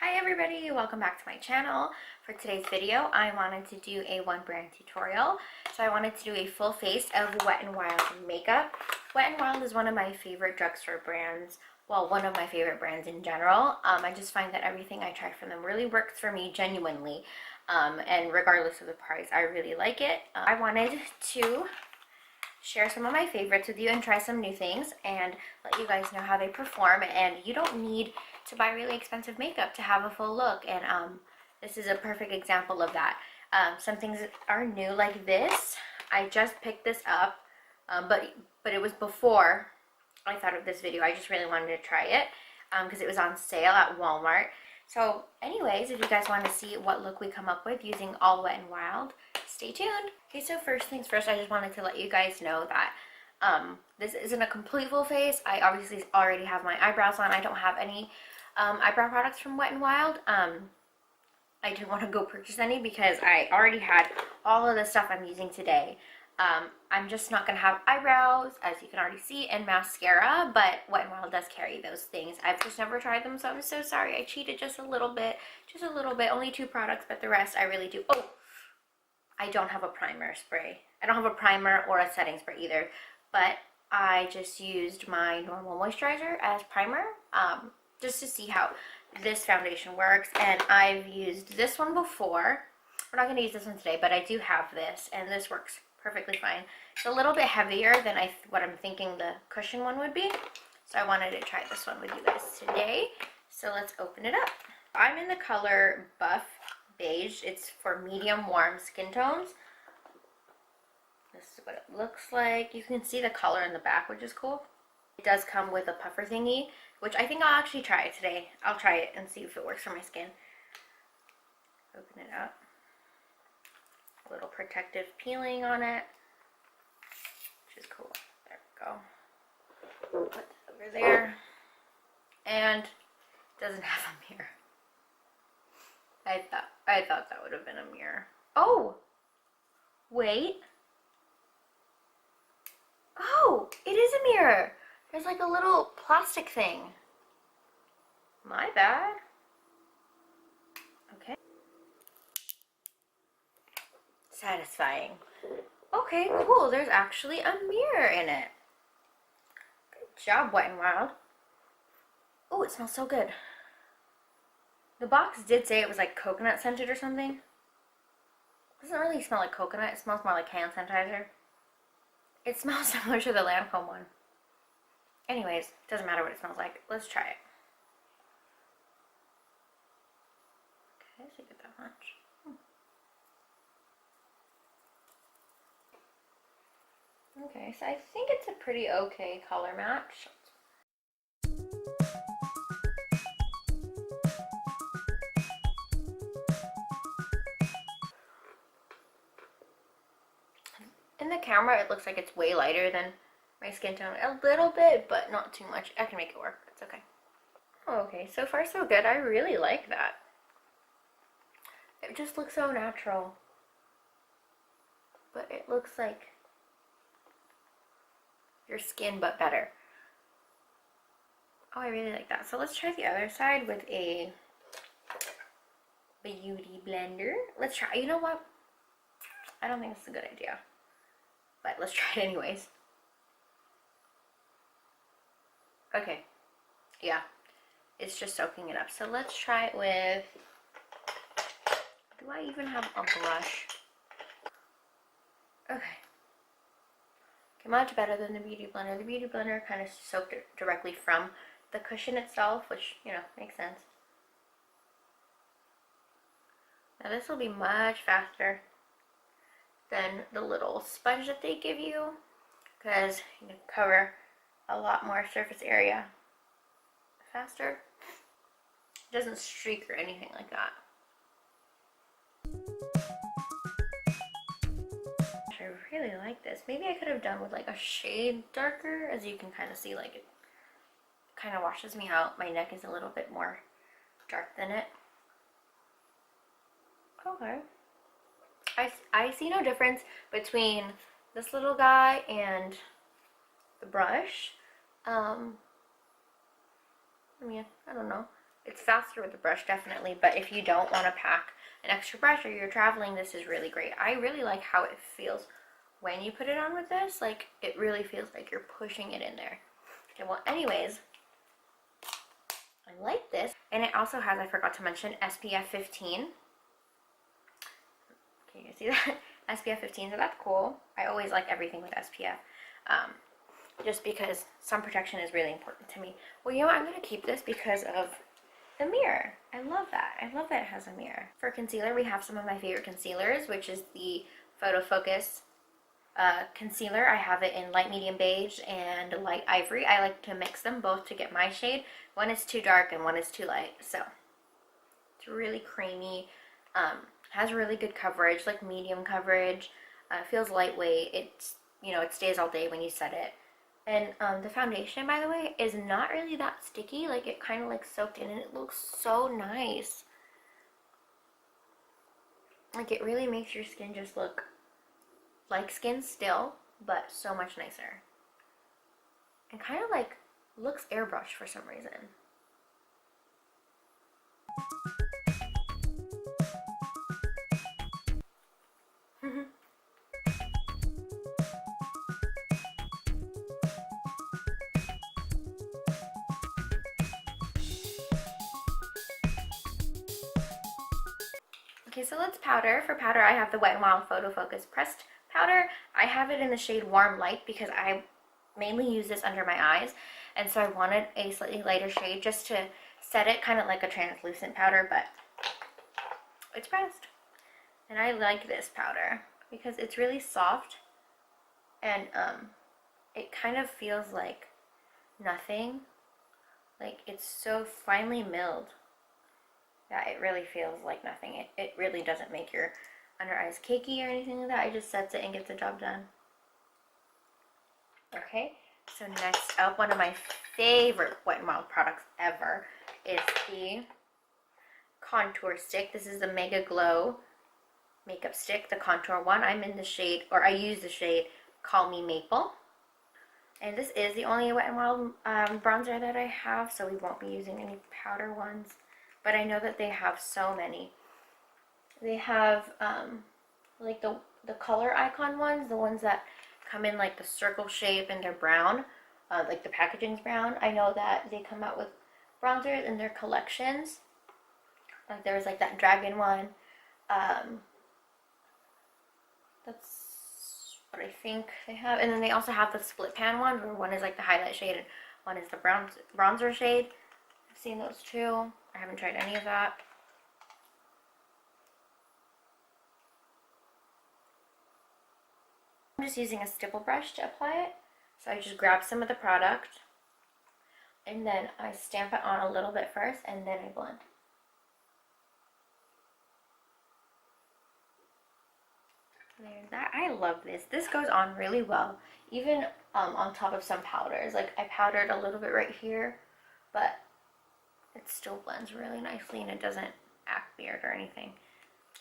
Hi everybody, welcome back to my channel. For today's video, I wanted to do a one brand tutorial. So I wanted to do a full face of Wet n Wild makeup. Wet n Wild is one of my favorite drugstore brands. Well, one of my favorite brands in general. I just find that everything I try from them really works for me genuinely. And regardless of the price, I really like it. I wanted to share some of my favorites with you and try some new things and let you guys know how they perform. And you don't need to buy really expensive makeup to have a full look, and this is a perfect example of that. Some things are new, like this. I just picked this up, but it was before I thought of this video. I just really wanted to try it because it was on sale at Walmart. So anyways, if you guys want to see what look we come up with using all Wet n Wild, stay tuned. Okay, so first things first, I just wanted to let you guys know that this isn't a complete full face. I obviously already have my eyebrows on. I don't have any eyebrow products from Wet n Wild. I didn't want to go purchase any because I already had all of the stuff I'm using today. I'm just not going to have eyebrows, as you can already see, and mascara, but Wet n Wild does carry those things. I've just never tried them, so I'm so sorry. I cheated just a little bit, only 2 products, but the rest I really do. Oh, I don't have a primer spray. I don't have a primer or a setting spray either, but I just used my normal moisturizer as primer, just to see how this foundation works. And I've used this one before. We're not going to use this one today, but I do have this, and this works perfectly fine. It's a little bit heavier than what I'm thinking the cushion one would be, so I wanted to try this one with you guys today. So let's open it up. I'm in the color Buff Beige. It's for medium warm skin tones. This is what it looks like. You can see the color in the back, which is cool. It does come with a puffer thingy, which I think I'll actually try it today. I'll try it and see if it works for my skin. Open it up. A little protective peeling on it, which is cool. There we go. Put that over there. And it doesn't have a mirror. I thought that would have been a mirror. Oh! Wait. Oh, it is a mirror. There's like a little plastic thing. My bad. Okay. Satisfying. Okay, cool. There's actually a mirror in it. Good job, Wet n Wild. Oh, it smells so good. The box did say it was like coconut scented or something. It doesn't really smell like coconut. It smells more like hand sanitizer. It smells similar to the Lancome one. Anyways, doesn't matter what it smells like. Let's try it. Okay, so you get that much. Okay, so I think it's a pretty okay color match. In the camera, it looks like it's way lighter than my skin tone. A little bit, but not too much. I can make it work. It's okay. Okay, so far so good. I really like that. It just looks so natural. But it looks like your skin, but better. Oh, I really like that. So let's try the other side with a beauty blender. Let's try. You know what? I don't think it's a good idea, but let's try it anyways. Okay. Yeah. It's just soaking it up. So let's try it with... Do I even have a blush? Okay. Okay, much better than the Beauty Blender. The Beauty Blender kind of soaked it directly from the cushion itself, which, you know, makes sense. Now this will be much faster than the little sponge that they give you, because you can cover a lot more surface area faster. It doesn't streak or anything like that. I really like this. Maybe I could have done with like a shade darker. As you can kind of see, like it kind of washes me out. My neck is a little bit more dark than it. Okay. I see no difference between this little guy and the brush. I mean, I don't know. It's faster with the brush, definitely, but if you don't want to pack an extra brush or you're traveling, this is really great. I really like how it feels when you put it on with this. Like, it really feels like you're pushing it in there. Okay, well, anyways, I like this. And it also has, I forgot to mention, SPF 15. Can you see that? SPF 15, so that's cool. I always like everything with SPF. Just because sun protection is really important to me. Well, you know what? I'm going to keep this because of the mirror. I love that. I love that it has a mirror. For concealer, we have some of my favorite concealers, which is the Photo Focus concealer. I have it in light medium beige and light ivory. I like to mix them both to get my shade. One is too dark and one is too light. So it's really creamy. Has really good coverage, like medium coverage. Feels lightweight. It's, you know, it stays all day when you set it. And the foundation, by the way, is not really that sticky. Like, it kind of like soaked in and it looks so nice. Like, it really makes your skin just look like skin still, but so much nicer. And kind of like looks airbrushed for some reason. Okay, so let's powder. For powder, I have the Wet n Wild Photo Focus Pressed Powder. I have it in the shade Warm Light because I mainly use this under my eyes, and so I wanted a slightly lighter shade just to set it kind of like a translucent powder, but it's pressed. And I like this powder because it's really soft, and it kind of feels like nothing. Like, it's so finely milled. Yeah, it really feels like nothing. It really doesn't make your under eyes cakey or anything like that. It just sets it and gets the job done. Okay, so next up, one of my favorite Wet n Wild products ever is the contour stick. This is the MegaGlo makeup stick, the contour one. I'm in the shade, or I use the shade Call Me Maple. And this is the only Wet n Wild bronzer that I have, so we won't be using any powder ones. But I know that they have so many. They have like the color icon ones, the ones that come in like the circle shape and they're brown, like the packaging's brown. I know that they come out with bronzers in their collections. Like there's like that dragon one. That's what I think they have. And then they also have the split pan one, where one is like the highlight shade and one is the bronzer shade. I've seen those too. I haven't tried any of that. I'm just using a stipple brush to apply it. So I just grab some of the product and then I stamp it on a little bit first and then I blend. There's that. I love this. This goes on really well, even on top of some powders. Like, I powdered a little bit right here, but it still blends really nicely and it doesn't act weird or anything.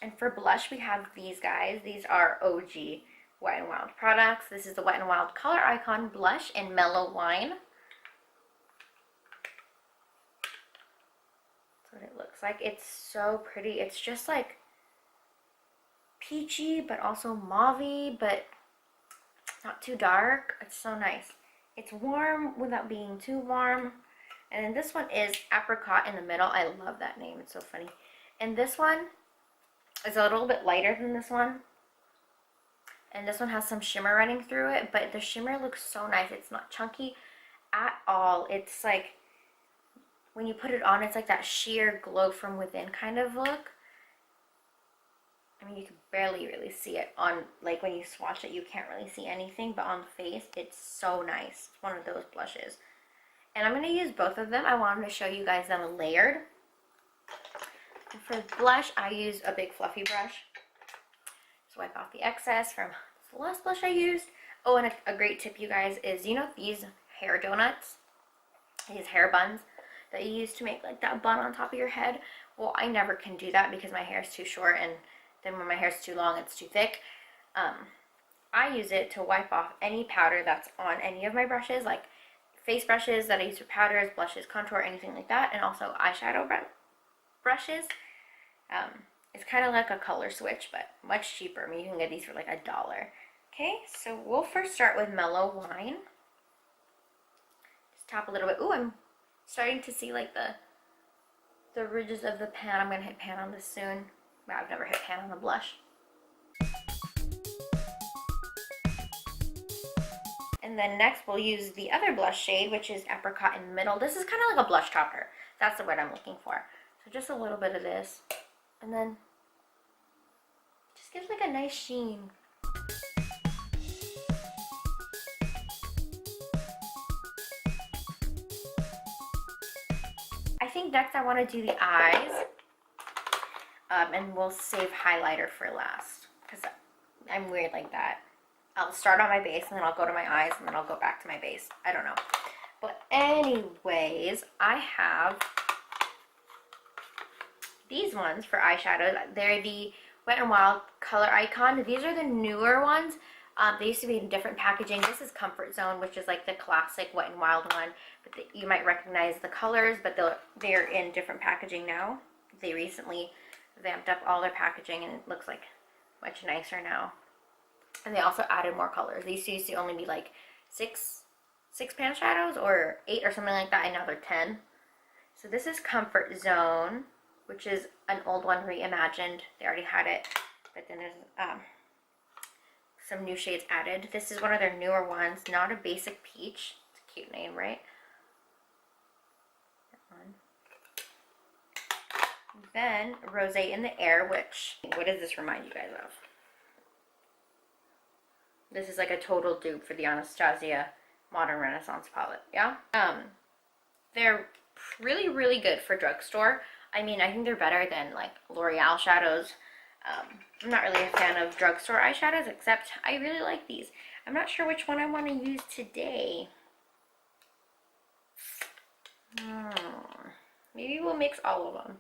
And for blush, we have these guys. These are OG Wet n Wild products. This is the Wet n Wild Color Icon Blush in Mellow Wine. That's what it looks like. It's so pretty. It's just like peachy, but also mauve-y, but not too dark. It's so nice. It's warm without being too warm. And then this one is Apricot in the Middle. I love that name. It's so funny. And this one is a little bit lighter than this one. And this one has some shimmer running through it, but the shimmer looks so nice. It's not chunky at all. It's like, when you put it on, it's like that sheer glow from within kind of look. I mean, you can barely really see it on, like when you swatch it, you can't really see anything, but on the face, it's so nice. It's one of those blushes. And I'm going to use both of them. I wanted to show you guys them layered. And for blush, I use a big fluffy brush. Just wipe off the excess from the last blush I used. Oh, and a great tip, you guys, is, you know these hair donuts? These hair buns that you use to make like that bun on top of your head? Well, I never can do that because my hair is too short, and then when my hair is too long, it's too thick. I use it to wipe off any powder that's on any of my brushes, like face brushes that I use for powders, blushes, contour, anything like that, and also eyeshadow brushes. It's kind of like a color switch, but much cheaper. I mean, you can get these for like $1. Okay, so we'll first start with Mellow Wine. Just tap a little bit. Ooh, I'm starting to see like the ridges of the pan. I'm gonna hit pan on this soon. Wow, I've never hit pan on a blush. And then next we'll use the other blush shade, which is Apricot in the Middle. This is kind of like a blush topper. That's the word I'm looking for. So just a little bit of this, and then just gives like a nice sheen. I think next I want to do the eyes, and we'll save highlighter for last, because I'm weird like that. I'll start on my base, and then I'll go to my eyes, and then I'll go back to my base. I don't know. But anyways, I have these ones for eyeshadows. They're the Wet n Wild Color Icon. These are the newer ones. They used to be in different packaging. This is Comfort Zone, which is like the classic Wet n Wild one. But you might recognize the colors, but they're in different packaging now. They recently vamped up all their packaging, and it looks like much nicer now. And they also added more colors. These used to only be like six pan shadows or 8 or something like that, and now they're 10. So this is Comfort Zone, which is an old one reimagined. They already had it, but then there's some new shades added. This is one of their newer ones, Not a Basic Peach. It's a cute name, right? That one. Then Rosé in the Air, which, what does this remind you guys of? This is like a total dupe for the Anastasia Modern Renaissance palette, yeah? They're really, really good for drugstore. I mean, I think they're better than like L'Oreal shadows. I'm not really a fan of drugstore eyeshadows, except I really like these. I'm not sure which one I want to use today. Maybe we'll mix all of them.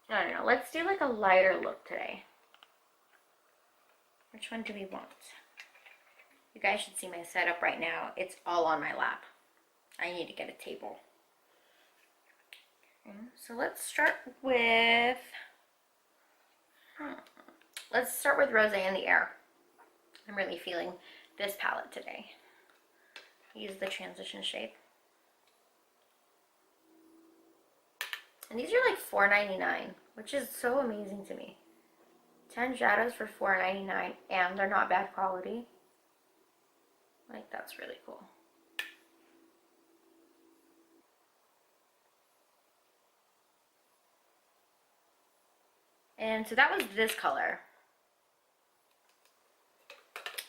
I don't know. Let's do like a lighter look today. Which one do we want? You guys should see my setup right now. It's all on my lap. I need to get a table. So let's start with Rosé in the Air. I'm really feeling this palette today. Use the transition shade. And these are like $4.99, which is so amazing to me. 10 shadows for $4.99, and they're not bad quality. Like, that's really cool. And so that was this color.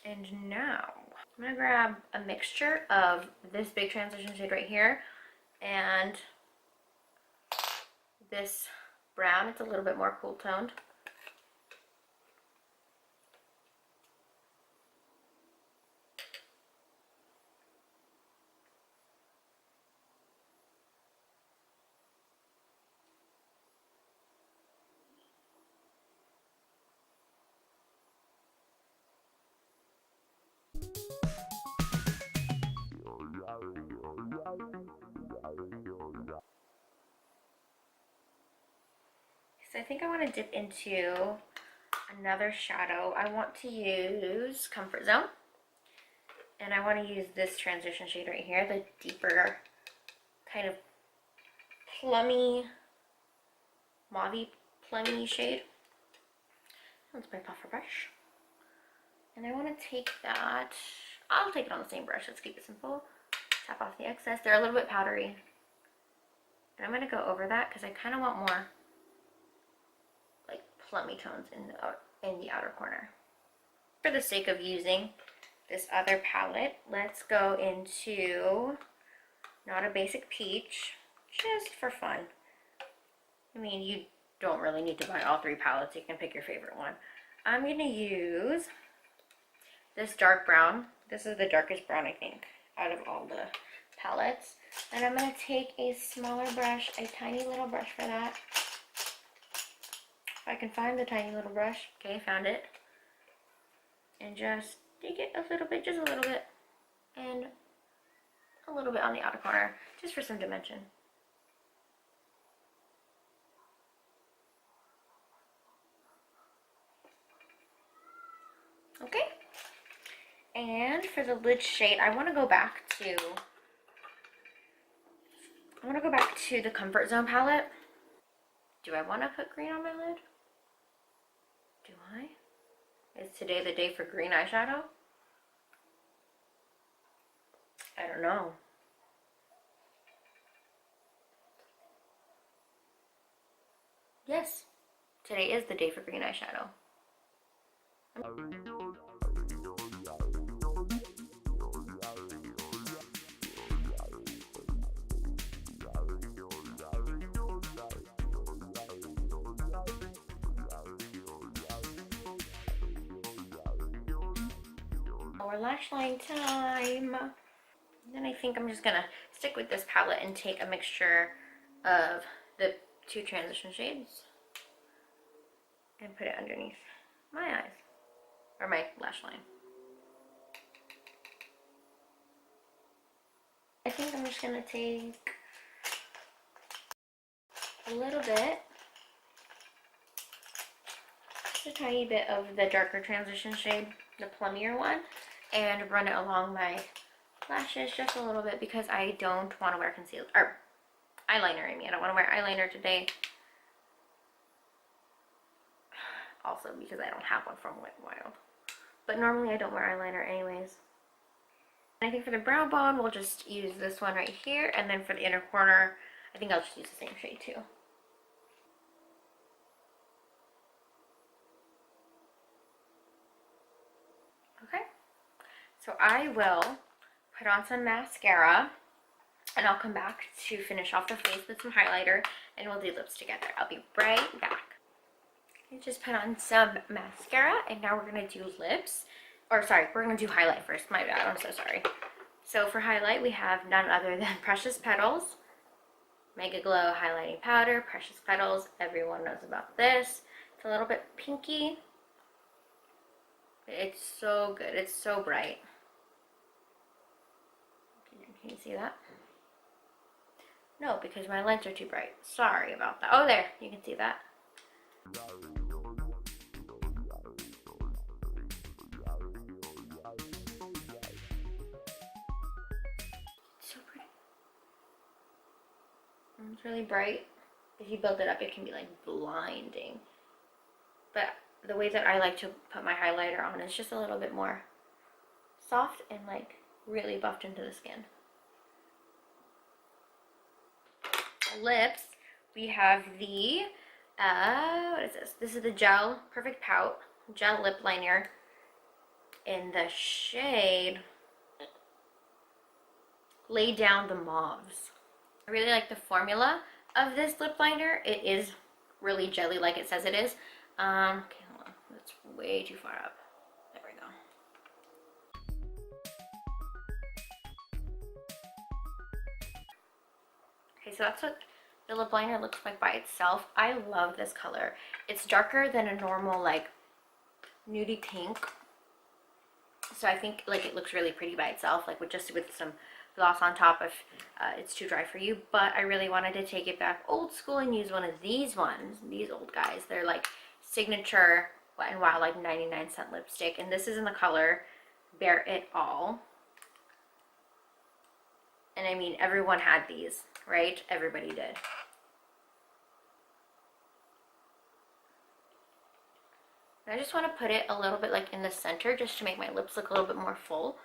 And now I'm gonna grab a mixture of this big transition shade right here and this brown. It's a little bit more cool toned. So I think I want to dip into another shadow. I want to use Comfort Zone. And I want to use this transition shade right here, the deeper kind of plummy, mauvey plummy shade. Let's my puffer brush. And I want to take that, I'll take it on the same brush, let's keep it simple. Tap off the excess. They're a little bit powdery. And I'm going to go over that because I kind of want more like plummy tones in the outer corner. For the sake of using this other palette, let's go into Not a Basic Peach, just for fun. I mean, you don't really need to buy all 3 palettes. You can pick your favorite one. I'm going to use this dark brown. This is the darkest brown, I think, out of all the palettes. And I'm going to take a smaller brush, a tiny little brush for that. If I can find the tiny little brush. Okay, found it. And just take it a little bit, just a little bit. And a little bit on the outer corner, just for some dimension. Okay. And for the lid shade, I want to go back to the Comfort Zone palette. Do I want to put green on my lid? Do I? Is today the day for green eyeshadow? I don't know. Yes, today is the day for green eyeshadow. Our lash line time. Then I think I'm just gonna stick with this palette and take a mixture of the two transition shades and put it underneath my eyes, or my lash line. I think I'm just gonna take a little bit, just a tiny bit of the darker transition shade, the plummier one, and run it along my lashes just a little bit, because I don't want to wear concealer, or eyeliner. I don't want to wear eyeliner today. Also because I don't have one from Wet n Wild. But normally I don't wear eyeliner anyways. And I think for the brow bone, we'll just use this one right here. And then for the inner corner, I think I'll just use the same shade too. Okay. So I will put on some mascara, and I'll come back to finish off the face with some highlighter, and we'll do lips together. I'll be right back. I just put on some mascara, and now we're going to do lips. Or sorry, we're going to do highlight first. My bad, I'm so sorry. So for highlight, we have none other than Precious Petals MegaGlo highlighting powder. Precious Petals, everyone knows about this. It's a little bit pinky. It's so good. It's so bright. Can you see that? No, because my lights are too bright. Sorry about that. Oh, there. You can see that. So pretty. It's really bright. If you build it up, it can be like blinding. But the way that I like to put my highlighter on is just a little bit more soft and like really buffed into the skin. Lips, we have the what is this? This is the Gel Perfect Pout Gel Lip Liner in the shade Lay Down the Mauves. I really like the formula of this lip liner. It is really jelly like it says it is. Okay, hold on. That's way too far up. There we go. Okay, so that's what the lip liner looks like by itself. I love this color. It's darker than a normal like nudie pink. So I think like it looks really pretty by itself, like with some gloss on top if it's too dry for you. But I really wanted to take it back old school and use one of these ones, these old guys. They're like signature Wet n Wild, like 99-cent lipstick, and this is in the color Bare It All. And I mean, everyone had these, right? Everybody did. And I just want to put it a little bit like in the center just to make my lips look a little bit more full.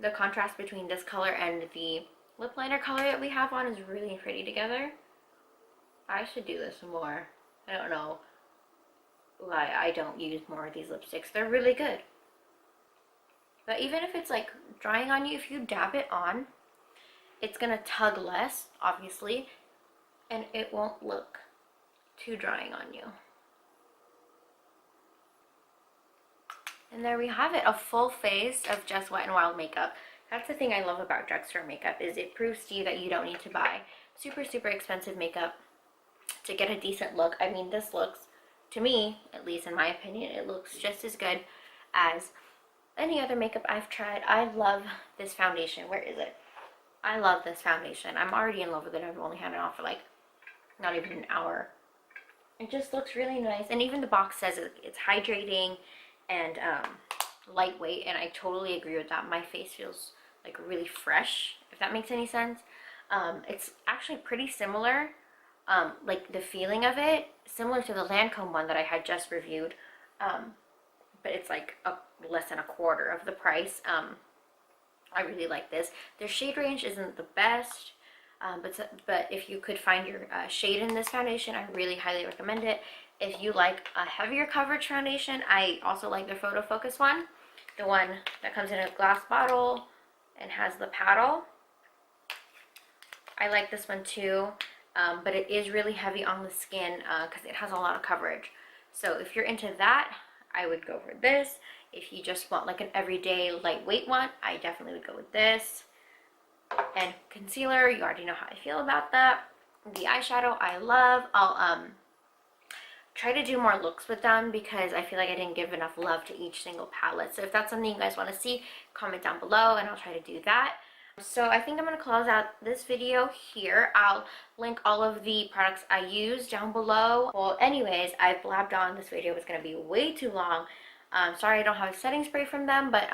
The contrast between this color and the lip liner color that we have on is really pretty together. I should do this more. I don't know why I don't use more of these lipsticks. They're really good. But even if it's like drying on you, if you dab it on, it's going to tug less, obviously, and it won't look too drying on you. And there we have it, a full face of just Wet n Wild makeup. That's the thing I love about drugstore makeup, is it proves to you that you don't need to buy super, super expensive makeup to get a decent look. I mean, this looks, to me, at least in my opinion, it looks just as good as any other makeup I've tried. I love this foundation. Where is it? I love this foundation. I'm already in love with it. I've only had it on for like not even an hour. It just looks really nice. And even the box says it's hydrating and lightweight, and I totally agree with that. My face feels like really fresh, if that makes any sense. It's actually pretty similar, like the feeling of it, similar to the Lancome one that I had just reviewed, but it's like less than a quarter of the price. I really like this. Their shade range isn't the best, but if you could find your shade in this foundation, I really highly recommend it. If you like a heavier coverage foundation, I also like their Photo Focus one, the one that comes in a glass bottle and has the paddle. I like this one too, but it is really heavy on the skin because it has a lot of coverage. So if you're into that, I would go for this. If you just want like an everyday lightweight one, I definitely would go with this. And concealer, you already know how I feel about that. The eyeshadow, I love. I'll try to do more looks with them because I feel like I didn't give enough love to each single palette. So if that's something you guys want to see, comment down below and I'll try to do that. So I think I'm going to close out this video here. I'll link all of the products I use down below. Well, anyways, I blabbed on. This video was going to be way too long. Sorry I don't have a setting spray from them, but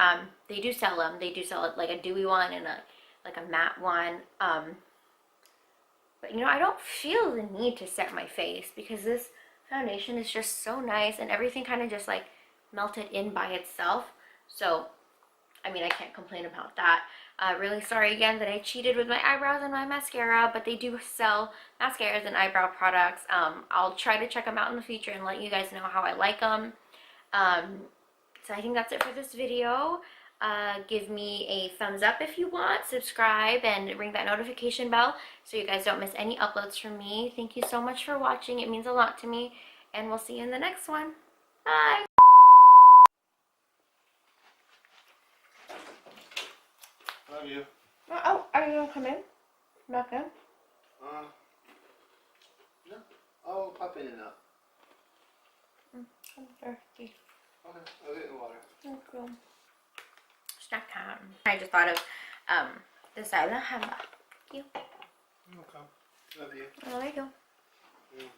they do sell them. They do sell it like a dewy one and like a matte one. But you know, I don't feel the need to set my face because this foundation is just so nice and everything kind of just like melted in by itself. So I mean, I can't complain about that. Really sorry again that I cheated with my eyebrows and my mascara, but they do sell mascaras and eyebrow products. I'll try to check them out in the future and let you guys know how I like them. So I think that's it for this video. Give me a thumbs up if you want, subscribe, and ring that notification bell so you guys don't miss any uploads from me. Thank you so much for watching. It means a lot to me, and we'll see you in the next one. Bye! Love you. Oh, are you gonna come in? Not good? No. I'll pop in and out. I'm thirsty. Okay, I'll get in the water. Okay. Snack time. I just thought of this. I love you. Okay. Love you. Oh, there you go.